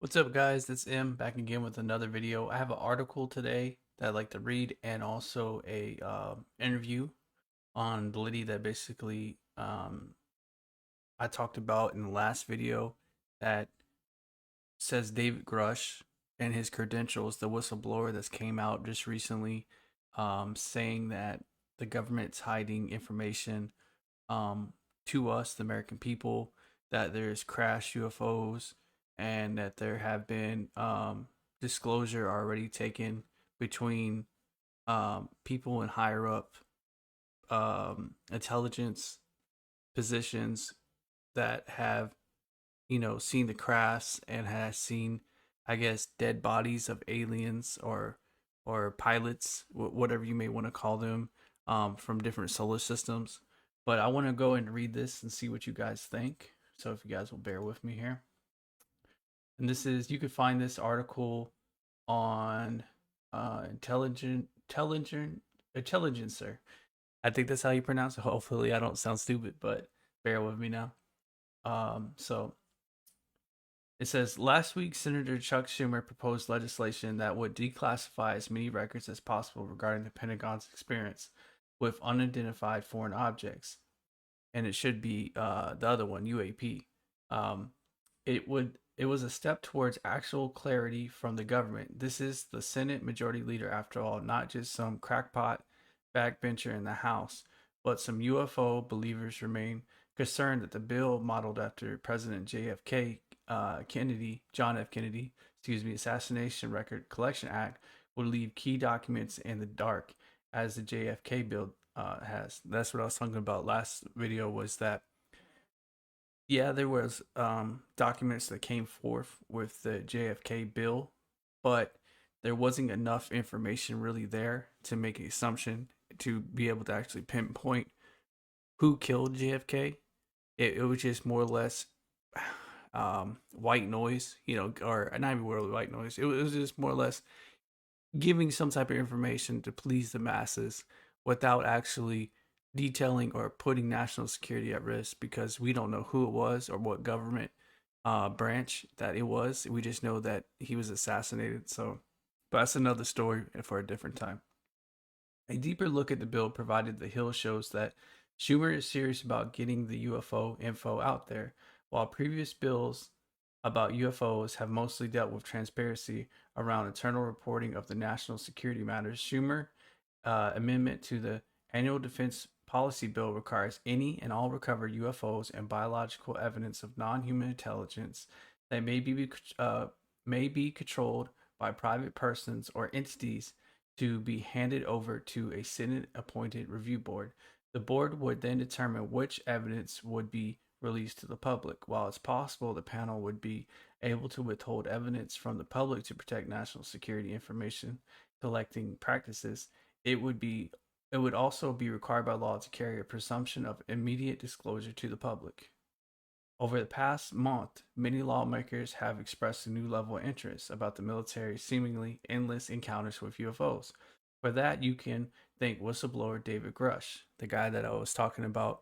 What's up, guys? It's M back again with another video. I have an article today that I'd like to read, and also a interview on Blitty that basically I talked about in the last video, that says David Grush and his credentials, the whistleblower that's came out just recently, saying that the government's hiding information to us, the American people, that there's crashed UFOs, and that there have been disclosure already taken between people in higher up intelligence positions that have, seen the crafts and has seen, I guess, dead bodies of aliens or pilots, whatever you may want to call them, from different solar systems. But I want to go and read this and see what you guys think. So if you guys will bear with me here. And this is, you can find this article on Intelligencer. I think that's how you pronounce it. Hopefully I don't sound stupid, but bear with me now. So it says, last week, Senator Chuck Schumer proposed legislation that would declassify as many records as possible regarding the Pentagon's experience with unidentified foreign objects. And it should be the other one, UAP. Um, it was a step towards actual clarity from the government. This is the Senate Majority Leader, after all, not just some crackpot backbencher in the House, but some UFO believers remain concerned that the bill, modeled after President JFK John F. Kennedy, Assassination Record Collection Act, would leave key documents in the dark, as the JFK bill has. That's what I was talking about last video. Was that, yeah, there was documents that came forth with the JFK bill, but there wasn't enough information really there to make an assumption to be able to actually pinpoint who killed JFK. It was just more or less white noise, or not even really white noise. It was just more or less giving some type of information to please the masses without actually detailing or putting national security at risk, because we don't know who it was or what government branch that it was. We just know that he was assassinated. So, but that's another story for a different time. A deeper look at the bill provided the Hill shows that Schumer is serious about getting the UFO info out there. While previous bills about UFOs have mostly dealt with transparency around internal reporting of the national security matters, Schumer amendment to the annual defense policy bill requires any and all recovered UFOs and biological evidence of non-human intelligence that may be controlled by private persons or entities to be handed over to a Senate-appointed review board. The board would then determine which evidence would be released to the public. While it's possible the panel would be able to withhold evidence from the public to protect national security information collecting practices, it would also be required by law to carry a presumption of immediate disclosure to the public. Over the past month, many lawmakers have expressed a new level of interest about the military's seemingly endless encounters with UFOs. For that, you can thank whistleblower David Grush, the guy that I was talking about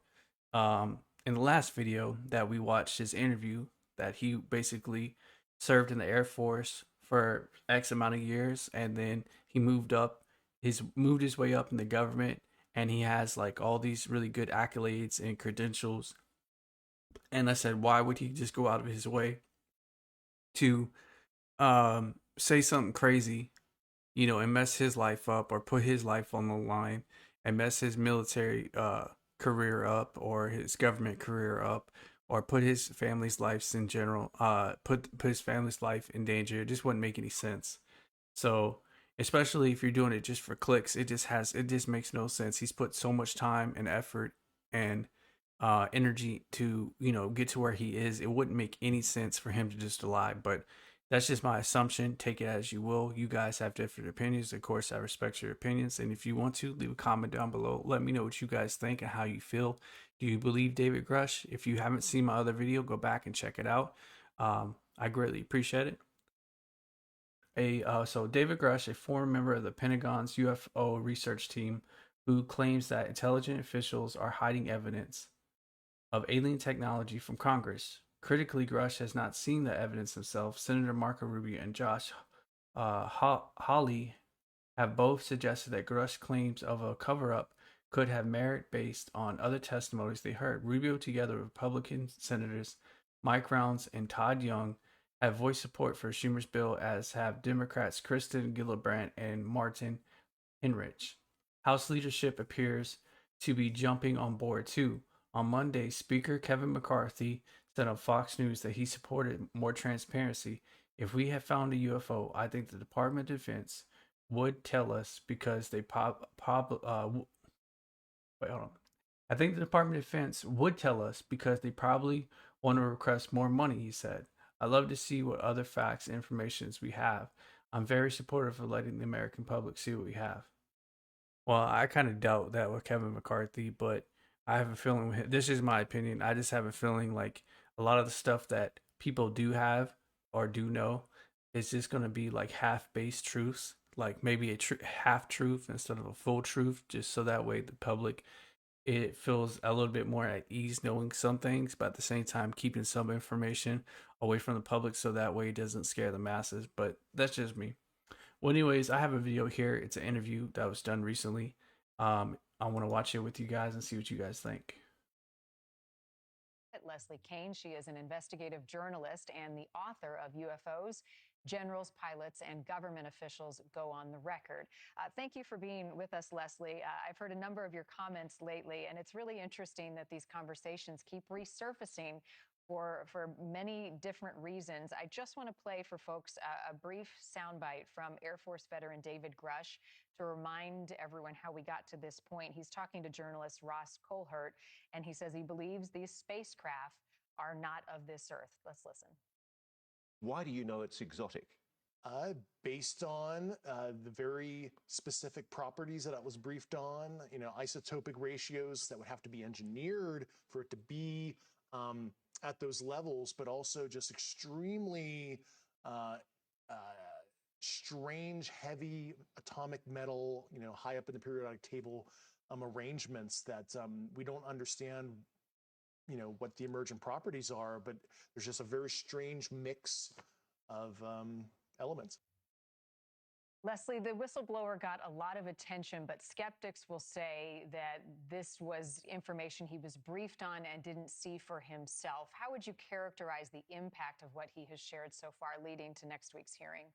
in the last video that we watched his interview, that he basically served in the Air Force for X amount of years, and then he moved his way up in the government, and he has like all these really good accolades and credentials. And I said, why would he just go out of his way to say something crazy, and mess his life up, or put his life on the line, and mess his military career up, or his government career up, or put his family's lives in general, put his family's life in danger. It just wouldn't make any sense. So, especially if you're doing it just for clicks, it just makes no sense. He's put so much time and effort and energy to, get to where he is. It wouldn't make any sense for him to just lie. But that's just my assumption. Take it as you will. You guys have different opinions. Of course, I respect your opinions. And if you want to, leave a comment down below. Let me know what you guys think and how you feel. Do you believe David Grush? If you haven't seen my other video, go back and check it out. I greatly appreciate it. So David Grush, a former member of the Pentagon's UFO research team, who claims that intelligent officials are hiding evidence of alien technology from Congress, Critically, Grush has not seen the evidence himself. Senator Marco Rubio and Josh Hawley have both suggested that Grush's claims of a cover up could have merit based on other testimonies they heard. Rubio, together with Republican Senators Mike Rounds and Todd Young, have voiced support for Schumer's bill, as have Democrats Kristen Gillibrand and Martin Heinrich. House leadership appears to be jumping on board too. On Monday, Speaker Kevin McCarthy said on Fox News that he supported more transparency. If we had found a UFO, I think the Department of Defense would tell us because they wait, hold on. I think the Department of Defense would tell us because they probably want to request more money, he said. I love to see what other facts and informations we have. I'm very supportive of letting the American public see what we have. Well, I kind of doubt that with Kevin McCarthy, but I have a feeling this is my opinion. I just have a feeling like a lot of the stuff that people do have or do know is just going to be like half-based truths, like maybe a half truth instead of a full truth, just so that way the public it feels a little bit more at ease knowing some things, but at the same time keeping some information away from the public so that way it doesn't scare the masses. But that's just me. Well, anyways, I have a video here. It's an interview that was done recently. I want to watch it with you guys and see what you guys think. Leslie Kean. She is an investigative journalist and the author of UFOs. Generals, pilots, and government officials go on the record. Thank you for being with us, Leslie. I've heard a number of your comments lately, and it's really interesting that these conversations keep resurfacing for many different reasons. I just want to play for folks a brief soundbite from Air Force veteran David Grush to remind everyone how we got to this point. He's talking to journalist Ross Colhert, and he says he believes these spacecraft are not of this earth. Let's listen. Why do you know it's exotic? Based on the very specific properties that I was briefed on, isotopic ratios that would have to be engineered for it to be at those levels, but also just extremely strange, heavy atomic metal, high up in the periodic table arrangements that we don't understand, what the emergent properties are, but there's just a very strange mix of elements. Leslie, the whistleblower got a lot of attention, but skeptics will say that this was information he was briefed on and didn't see for himself. How would you characterize the impact of what he has shared so far leading to next week's hearing?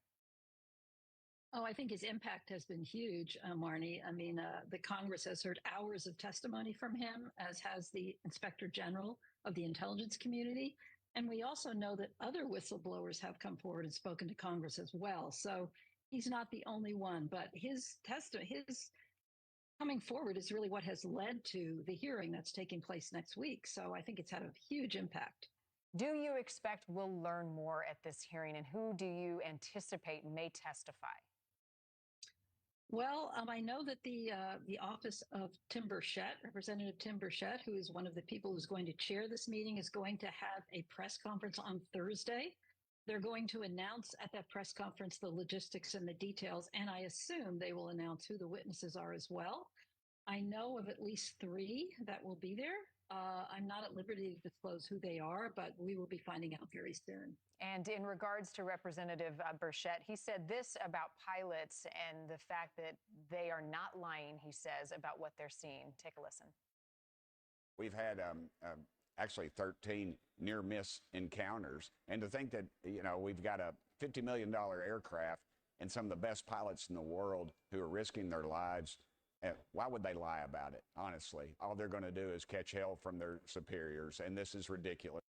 Oh, I think his impact has been huge, Marnie. I mean, the Congress has heard hours of testimony from him, as has the Inspector General of the intelligence community. And we also know that other whistleblowers have come forward and spoken to Congress as well. So he's not the only one, but his coming forward is really what has led to the hearing that's taking place next week. So I think it's had a huge impact. Do you expect we'll learn more at this hearing, and who do you anticipate may testify? Well, I know that the office of Tim Burchett, Representative Tim Burchett, who is one of the people who's going to chair this meeting, is going to have a press conference on Thursday. They're going to announce at that press conference the logistics and the details, and I assume they will announce who the witnesses are as well. I know of at least 3 that will be there. I'm not at liberty to disclose who they are, but we will be finding out very soon. And in regards to Representative Burchett, he said this about pilots and the fact that they are not lying, he says, about what they're seeing. Take a listen. We've had actually 13 near-miss encounters. And to think that, we've got a $50 million aircraft and some of the best pilots in the world who are risking their lives, why would they lie about it, honestly? All they're going to do is catch hell from their superiors, and this is ridiculous.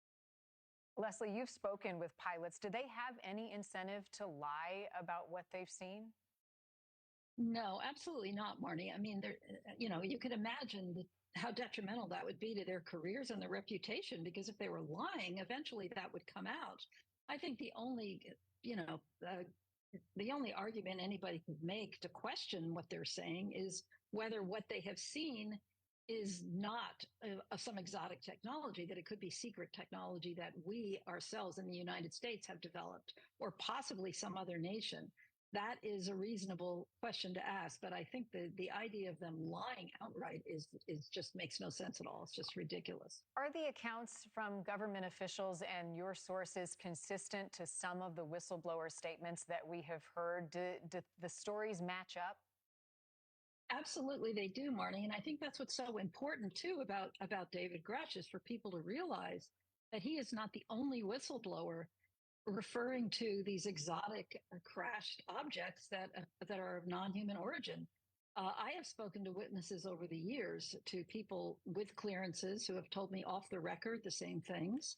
Leslie, you've spoken with pilots. Do they have any incentive to lie about what they've seen? No, absolutely not, Marnie. I mean, you could imagine how detrimental that would be to their careers and their reputation, because if they were lying, eventually that would come out. I think the only argument anybody could make to question what they're saying is whether what they have seen is not some exotic technology, that it could be secret technology that we ourselves in the United States have developed, or possibly some other nation. that is a reasonable question to ask. But I think the idea of them lying outright is just makes no sense at all. It's just ridiculous. Are the accounts from government officials and your sources consistent to some of the whistleblower statements that we have heard? Do the stories match up? Absolutely, they do, Marnie. And I think that's what's so important too about David Grush is for people to realize that he is not the only whistleblower referring to these exotic crashed objects that are of non-human origin. I have spoken to witnesses over the years, to people with clearances who have told me off the record the same things.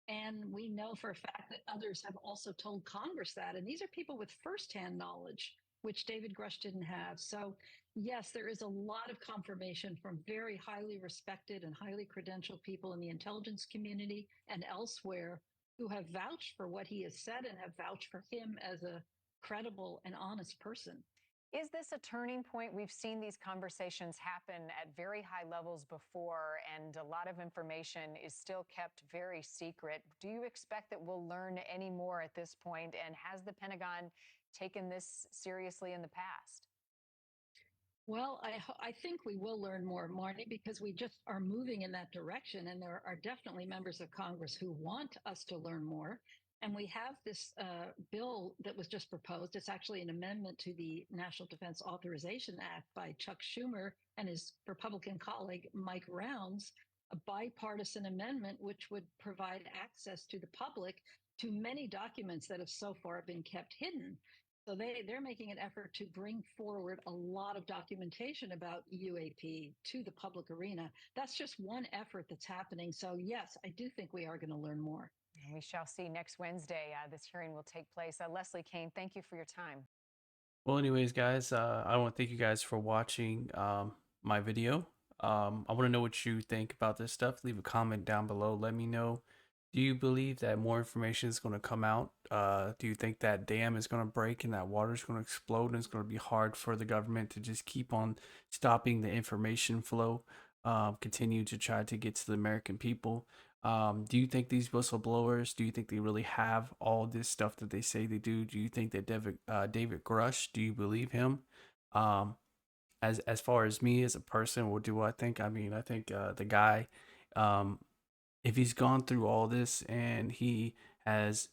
And we know for a fact that others have also told Congress that. And these are people with firsthand knowledge, which David Grush didn't have. So, yes, there is a lot of confirmation from very highly respected and highly credentialed people in the intelligence community and elsewhere who have vouched for what he has said and have vouched for him as a credible and honest person. Is this a turning point? We've seen these conversations happen at very high levels before, and a lot of information is still kept very secret. Do you expect that we'll learn any more at this point? And has the Pentagon taken this seriously in the past? Well, I think we will learn more, Marty, because we just are moving in that direction. And there are definitely members of Congress who want us to learn more. And we have this bill that was just proposed. It's actually an amendment to the National Defense Authorization Act by Chuck Schumer and his Republican colleague, Mike Rounds, a bipartisan amendment which would provide access to the public to many documents that have so far been kept hidden. So they're making an effort to bring forward a lot of documentation about UAP to the public arena. That's just one effort that's happening. So yes, I do think we are going to learn more. And we shall see next Wednesday. This hearing will take place. Leslie Kean, thank you for your time. Well, anyways, guys, I want to thank you guys for watching my video. I want to know what you think about this stuff. Leave a comment down below. Let me know. Do you believe that more information is going to come out? Do you think that dam is going to break and that water is going to explode and it's going to be hard for the government to just keep on stopping the information flow, continue to try to get to the American people? Do you think these whistleblowers, do you think they really have all this stuff that they say they do? Do you think that David Grush, do you believe him? As far as me as a person, what do I think? I mean, I think the guy, um, if he's gone through all this and he has,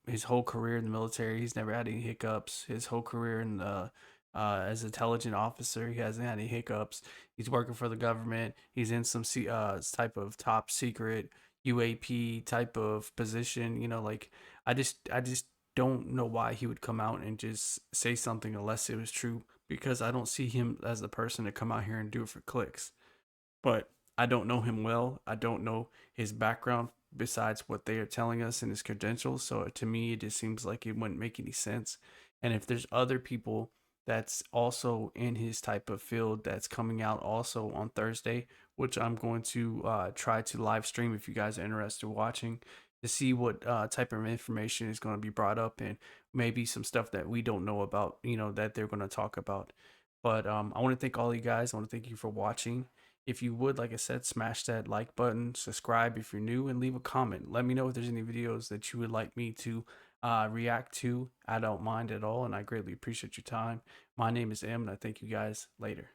his whole career in the military, he's never had any hiccups. His whole career in the as an intelligent officer, he hasn't had any hiccups. He's working for the government. He's in some type of top secret UAP type of position. Like I just don't know why he would come out and just say something unless it was true, because I don't see him as the person to come out here and do it for clicks. But I don't know him well. I don't know his background besides what they are telling us in his credentials. So to me, it just seems like it wouldn't make any sense. And if there's other people that's also in his type of field that's coming out also on Thursday, which I'm going to try to live stream if you guys are interested in watching, to see what type of information is going to be brought up and maybe some stuff that we don't know about, that they're going to talk about. But I want to thank all you guys. I want to thank you for watching. If you would, like I said, smash that like button, subscribe if you're new, and leave a comment. Let me know if there's any videos that you would like me to react to. I don't mind at all, and I greatly appreciate your time. My name is M, and I thank you guys later.